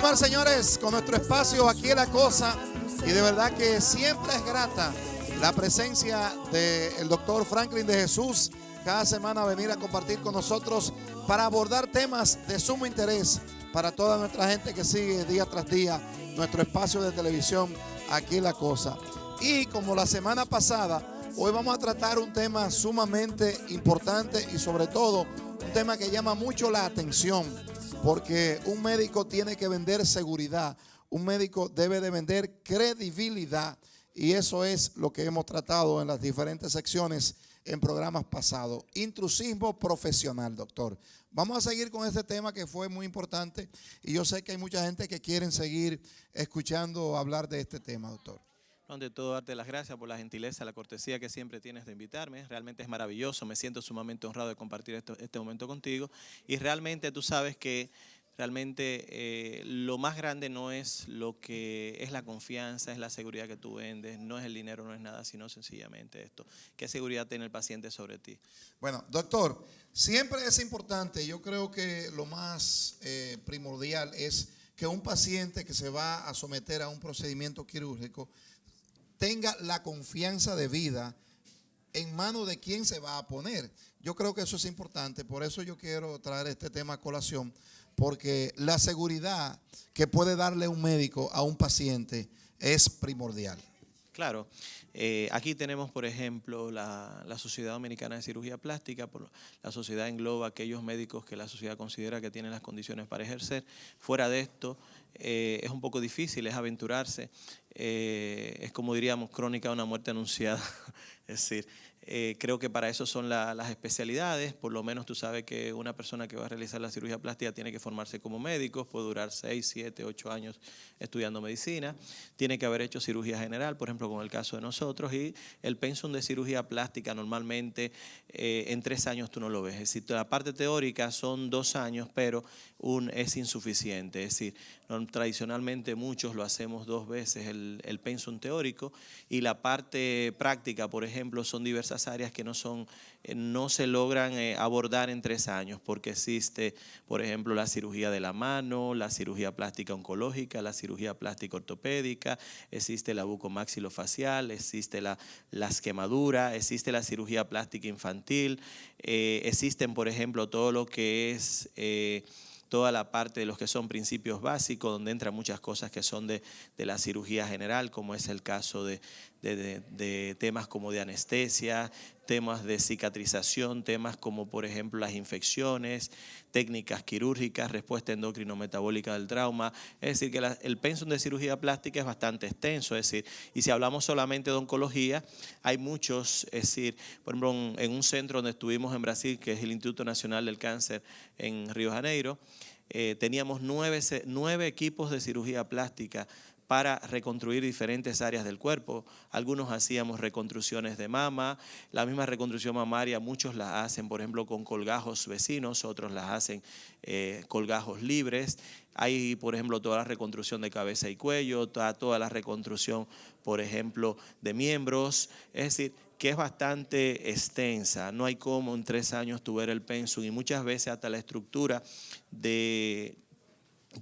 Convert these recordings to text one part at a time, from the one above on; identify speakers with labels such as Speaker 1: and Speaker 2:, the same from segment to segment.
Speaker 1: continuar, señores, con nuestro espacio Aquí en La Cosa. Y de verdad que siempre es grata la presencia del doctor Franklin de Jesús. Cada semana venir a compartir con nosotros para abordar temas de sumo interés para toda nuestra gente que sigue día tras día nuestro espacio de televisión Aquí en La Cosa. Y como la semana pasada, hoy vamos a tratar un tema sumamente importante y sobre todo un tema que llama mucho la atención, porque un médico tiene que vender seguridad, un médico debe de vender credibilidad, y eso es lo que hemos tratado en las diferentes secciones en programas pasados. Intrusismo profesional, doctor. Vamos a seguir con este tema que fue muy importante y yo sé que hay mucha gente que quieren seguir escuchando hablar de este tema, doctor.
Speaker 2: Ante todo, darte las gracias por la gentileza, la cortesía que siempre tienes de invitarme. Realmente es maravilloso, me siento sumamente honrado de compartir este momento contigo. Y realmente tú sabes que realmente lo más grande no es lo que es la confianza, es la seguridad que tú vendes, no es el dinero, no es nada, sino sencillamente esto. ¿Qué seguridad tiene el paciente sobre ti?
Speaker 1: Bueno, doctor, siempre es importante, yo creo que lo más primordial es que un paciente que se va a someter a un procedimiento quirúrgico tenga la confianza debida en manos de quien se va a poner. Yo creo que eso es importante, por eso yo quiero traer este tema a colación, porque la seguridad que puede darle un médico a un paciente es primordial.
Speaker 2: Claro, aquí tenemos, por ejemplo, la Sociedad Dominicana de Cirugía Plástica. La sociedad engloba a aquellos médicos que la sociedad considera que tienen las condiciones para ejercer. Fuera de esto, es un poco difícil, es aventurarse. Es como diríamos, crónica de una muerte anunciada. Es decir, creo que para eso son las especialidades. Por lo menos tú sabes que una persona que va a realizar la cirugía plástica tiene que formarse como médico, puede durar 6, 7, 8 años estudiando medicina, tiene que haber hecho cirugía general, por ejemplo, con el caso de nosotros, y el pensum de cirugía plástica normalmente en 3 años tú no lo ves. Es decir, la parte teórica son 2 años, pero es insuficiente. Es decir, tradicionalmente muchos lo hacemos 2 veces el pensum teórico, y la parte práctica, por ejemplo, son diversas áreas que no se logran abordar en 3 años, porque existe, por ejemplo, la cirugía de la mano, la cirugía plástica oncológica, la cirugía plástica ortopédica, existe la bucomaxilofacial, existe las quemaduras, existe la cirugía plástica infantil, existen, por ejemplo, todo lo que es toda la parte de los que son principios básicos, donde entran muchas cosas que son de la cirugía general, como es el caso de temas como de anestesia, temas de cicatrización, temas como por ejemplo las infecciones, técnicas quirúrgicas, respuesta endocrino-metabólica del trauma. Es decir, que el pensum de cirugía plástica es bastante extenso. Es decir, y si hablamos solamente de oncología, hay muchos. Es decir, por ejemplo, en un centro donde estuvimos en Brasil, que es el Instituto Nacional del Cáncer en Río de Janeiro, teníamos 9 equipos de cirugía plástica para reconstruir diferentes áreas del cuerpo. Algunos hacíamos reconstrucciones de mama, la misma reconstrucción mamaria muchos la hacen, por ejemplo, con colgajos vecinos, otros las hacen colgajos libres. Hay, por ejemplo, toda la reconstrucción de cabeza y cuello, toda la reconstrucción, por ejemplo, de miembros. Es decir, que es bastante extensa. No hay como en 3 años tu ver el pensum, y muchas veces hasta la estructura de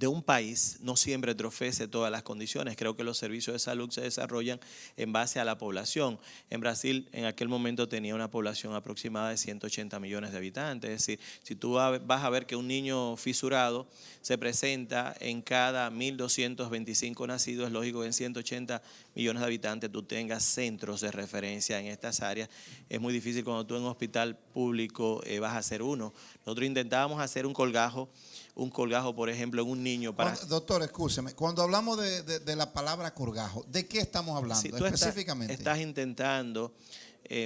Speaker 2: un país no siempre te ofrece todas las condiciones. Creo que los servicios de salud se desarrollan en base a la población. En Brasil en aquel momento tenía una población aproximada de 180 millones de habitantes. Es decir, si tú vas a ver que un niño fisurado se presenta en cada 1.225 nacidos, es lógico que en 180 millones de habitantes tú tengas centros de referencia en estas áreas. Es muy difícil cuando tú en un hospital público vas a hacer uno. Nosotros intentábamos hacer un colgajo, por ejemplo, en un niño para...
Speaker 1: Doctor, escúcheme, cuando hablamos de la palabra colgajo, ¿de qué estamos hablando
Speaker 2: Si tú
Speaker 1: específicamente?
Speaker 2: estás intentando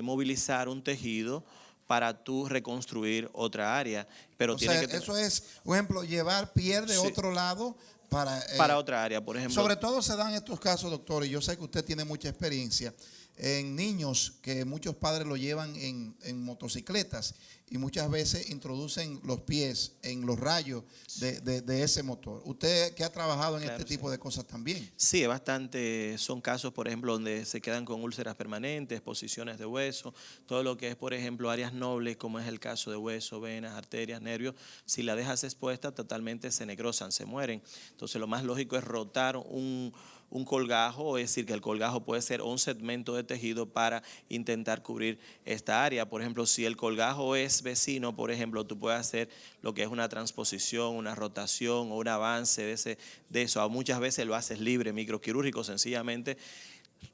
Speaker 2: movilizar un tejido para tú reconstruir otra área, pero
Speaker 1: eso es, por ejemplo, llevar piel de otro lado
Speaker 2: para otra área, por ejemplo.
Speaker 1: Sobre todo se dan estos casos, doctor, y yo sé que usted tiene mucha experiencia, en niños que muchos padres lo llevan en motocicletas y muchas veces introducen los pies en los rayos de ese motor. Usted que ha trabajado en
Speaker 2: Claro,
Speaker 1: este tipo de cosas también.
Speaker 2: Sí, es bastante, son casos, por ejemplo, donde se quedan con úlceras permanentes, posiciones de hueso, todo lo que es, por ejemplo, áreas nobles, como es el caso de hueso, venas, arterias, nervios, si la dejas expuesta, totalmente se necrosan, se mueren. Entonces, lo más lógico es rotar un colgajo, es decir, que el colgajo puede ser un segmento de tejido para intentar cubrir esta área. Por ejemplo, si el colgajo es vecino, por ejemplo, tú puedes hacer lo que es una transposición, una rotación o un avance de eso. Muchas veces lo haces libre, microquirúrgico, sencillamente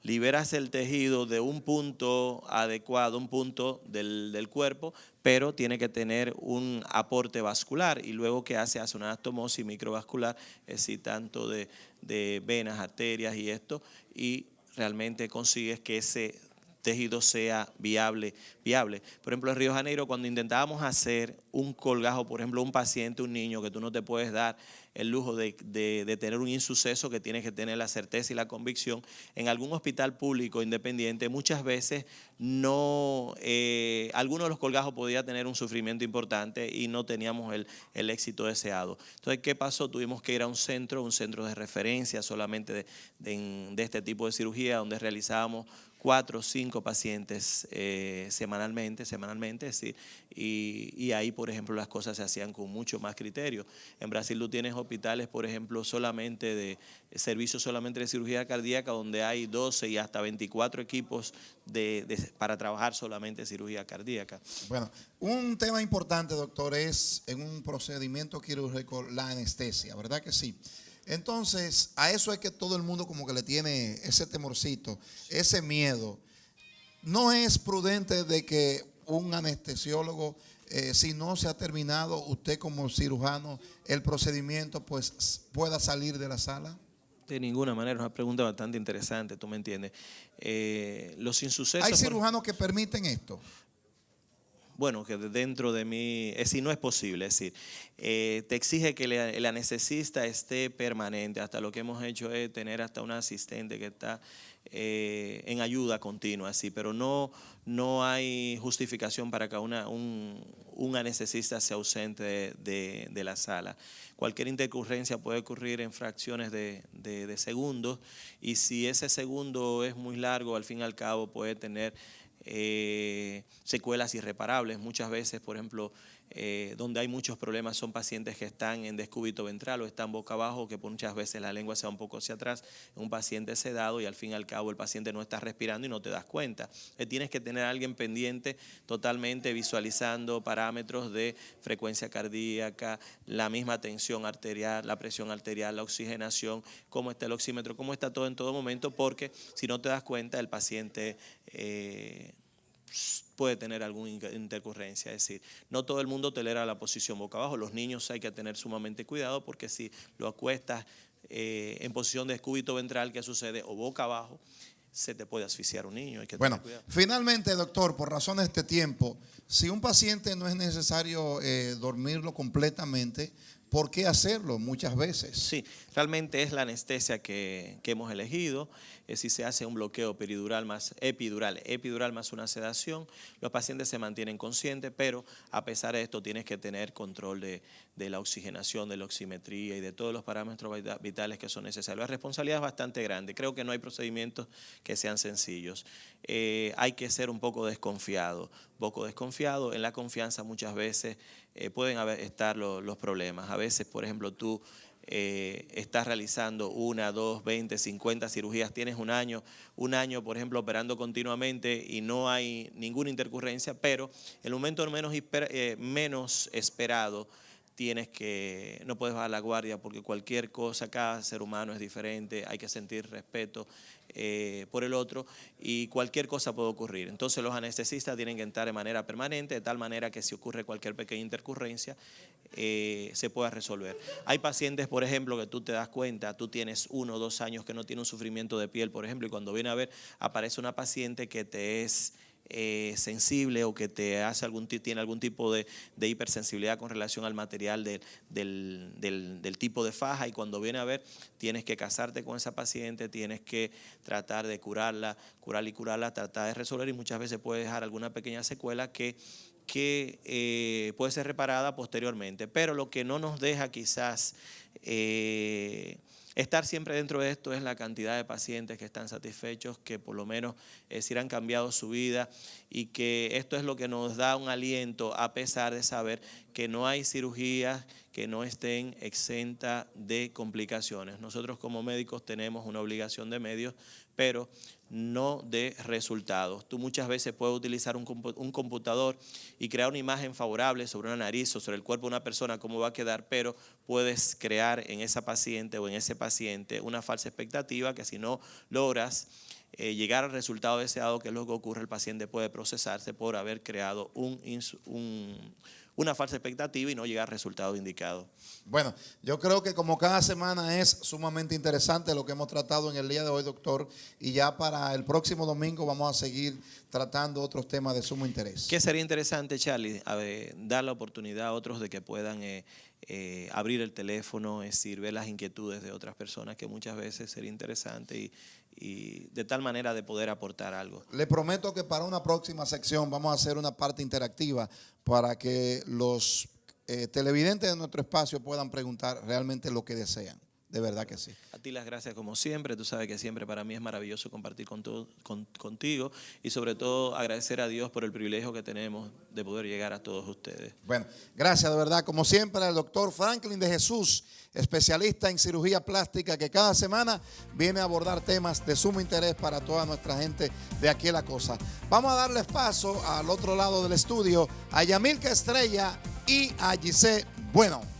Speaker 2: liberas el tejido de un punto adecuado, un punto del cuerpo, pero tiene que tener un aporte vascular y luego que hace una anastomosis microvascular, es decir, tanto de venas, arterias y esto, y realmente consigues que ese tejido sea viable. Por ejemplo, en Río de Janeiro, cuando intentábamos hacer un colgajo, por ejemplo, un paciente, un niño, que tú no te puedes dar el lujo de tener un insuceso, que tienes que tener la certeza y la convicción, en algún hospital público independiente, muchas veces no, alguno de los colgajos podía tener un sufrimiento importante y no teníamos el éxito deseado. Entonces, ¿qué pasó? Tuvimos que ir a un centro de referencia solamente de este tipo de cirugía, donde realizábamos 4 o 5 pacientes semanalmente, ¿sí? Y ahí, por ejemplo, las cosas se hacían con mucho más criterio. En Brasil tú tienes hospitales, por ejemplo, solamente de servicios solamente de cirugía cardíaca, donde hay 12 y hasta 24 equipos para trabajar solamente cirugía cardíaca.
Speaker 1: Bueno, un tema importante, doctor, es en un procedimiento quirúrgico la anestesia, ¿verdad que sí? Entonces, a eso es que todo el mundo como que le tiene ese temorcito, ese miedo. No es prudente de que un anestesiólogo, si no se ha terminado, usted como cirujano, el procedimiento, pues pueda salir de la sala.
Speaker 2: De ninguna manera, es una pregunta bastante interesante, tú me entiendes. Los insucesos...
Speaker 1: ¿Hay cirujanos que permiten esto?
Speaker 2: Bueno, que dentro de mí, es decir, no es posible, es decir, te exige que el anestesista esté permanente. Hasta lo que hemos hecho es tener hasta un asistente que está en ayuda continua, así, pero no hay justificación para que un anestesista sea ausente de la sala. Cualquier intercurrencia puede ocurrir en fracciones de segundos, y si ese segundo es muy largo, al fin y al cabo puede tener secuelas irreparables. Muchas veces, por ejemplo, donde hay muchos problemas son pacientes que están en descúbito ventral o están boca abajo, que muchas veces la lengua se va un poco hacia atrás, un paciente sedado, y al fin y al cabo el paciente no está respirando y no te das cuenta. Tienes que tener a alguien pendiente totalmente, visualizando parámetros de frecuencia cardíaca, la misma tensión arterial, la presión arterial, la oxigenación, cómo está el oxímetro, cómo está todo en todo momento, porque si no te das cuenta el paciente puede tener alguna intercurrencia. Es decir, no todo el mundo tolera la posición boca abajo. Los niños hay que tener sumamente cuidado, porque si lo acuestas en posición de descúbito ventral, ¿qué sucede? O boca abajo, se te puede asfixiar un niño. Hay que tener cuidado.
Speaker 1: Finalmente, doctor, por razones de este tiempo, si un paciente no es necesario dormirlo completamente, ¿por qué hacerlo muchas veces?
Speaker 2: Sí, realmente es la anestesia que hemos elegido. Si se hace un bloqueo epidural más una sedación, los pacientes se mantienen conscientes, pero a pesar de esto tienes que tener control de la oxigenación, de la oximetría y de todos los parámetros vitales que son necesarios. La responsabilidad es bastante grande. Creo que no hay procedimientos que sean sencillos. Hay que ser un poco desconfiado. En la confianza muchas veces pueden estar los problemas. A veces, por ejemplo, tú estás realizando 1, 2, 20, 50 cirugías, tienes un año, por ejemplo, operando continuamente y no hay ninguna intercurrencia, pero en el momento menos esperado no puedes bajar la guardia, porque cualquier cosa, cada ser humano es diferente, hay que sentir respeto por el otro, y cualquier cosa puede ocurrir. Entonces los anestesistas tienen que estar de manera permanente, de tal manera que si ocurre cualquier pequeña intercurrencia, se pueda resolver. Hay pacientes, por ejemplo, que tú te das cuenta, tú tienes 1 o 2 años que no tiene un sufrimiento de piel, por ejemplo, y cuando viene a ver, aparece una paciente que te es sensible o que te hace tiene algún tipo de hipersensibilidad con relación al material del tipo de faja, y cuando viene a ver tienes que casarte con esa paciente, tienes que tratar de curarla, tratar de resolver, y muchas veces puede dejar alguna pequeña secuela que puede ser reparada posteriormente. Pero lo que no nos deja quizás estar siempre dentro de esto es la cantidad de pacientes que están satisfechos, que por lo menos sí han cambiado su vida, y que esto es lo que nos da un aliento a pesar de saber que no hay cirugías que no estén exentas de complicaciones. Nosotros como médicos tenemos una obligación de medios, pero no de resultados. Tú muchas veces puedes utilizar un computador y crear una imagen favorable sobre una nariz o sobre el cuerpo de una persona, cómo va a quedar, pero puedes crear en esa paciente o en ese paciente una falsa expectativa que si no logras llegar al resultado deseado, que es lo que ocurre, el paciente puede procesarse por haber creado una falsa expectativa y no llegar al resultado indicado.
Speaker 1: Bueno, yo creo que como cada semana es sumamente interesante lo que hemos tratado en el día de hoy, doctor, y ya para el próximo domingo vamos a seguir tratando otros temas de sumo interés.
Speaker 2: ¿Qué sería interesante, Charlie? Dar la oportunidad a otros de que puedan abrir el teléfono, es decir, ver las inquietudes de otras personas, que muchas veces sería interesante, y de tal manera de poder aportar algo.
Speaker 1: Le prometo que para una próxima sección vamos a hacer una parte interactiva para que los televidentes de nuestro espacio puedan preguntar realmente lo que desean. De verdad que sí.
Speaker 2: A ti las gracias como siempre. Tú sabes que siempre para mí es maravilloso compartir contigo, y sobre todo agradecer a Dios por el privilegio que tenemos de poder llegar a todos ustedes.
Speaker 1: Bueno, gracias de verdad. Como siempre, al doctor Franklin de Jesús, especialista en cirugía plástica, que cada semana viene a abordar temas de sumo interés para toda nuestra gente de Aquí es la Cosa. Vamos a darles paso al otro lado del estudio a Yamilka Estrella y a Giselle Bueno.